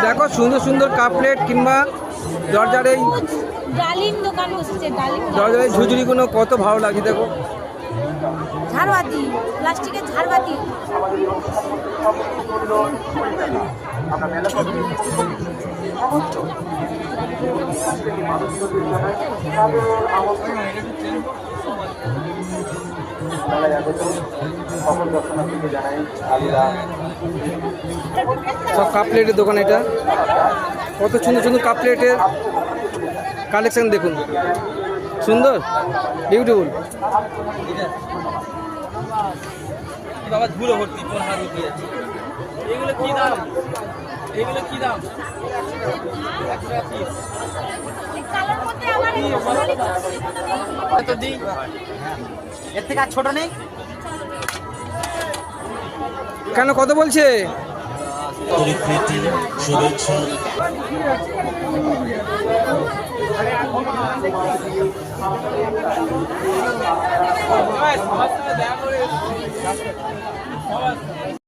দেখো সুন্দর সুন্দর কাপ প্লেট কিংবা দরজার এই ডালিম দোকান বসেছে, ডালিম দরজার এই ঝুঝুরিগুলো কত ভালো লাগছে দেখো। ঝাড়বাতি, প্লাস্টিকের ঝাড়বাতি। সব কাপ প্লেটের দোকান এটা। কত সুন্দর সুন্দর কাপ প্লেটের কালেকশন দেখুন, সুন্দর বিউটিফুল। বাবা ধুলো ভর্তি তোর হাত উঠে যাচ্ছে। এগুলো কি দাম? এগুলো কি দাম? 100 টাকা পিস। কালার মধ্যে আবার কত দিই? এর থেকে আর ছোট নেই? কেন কত বলছে? শুভেচ্ছা।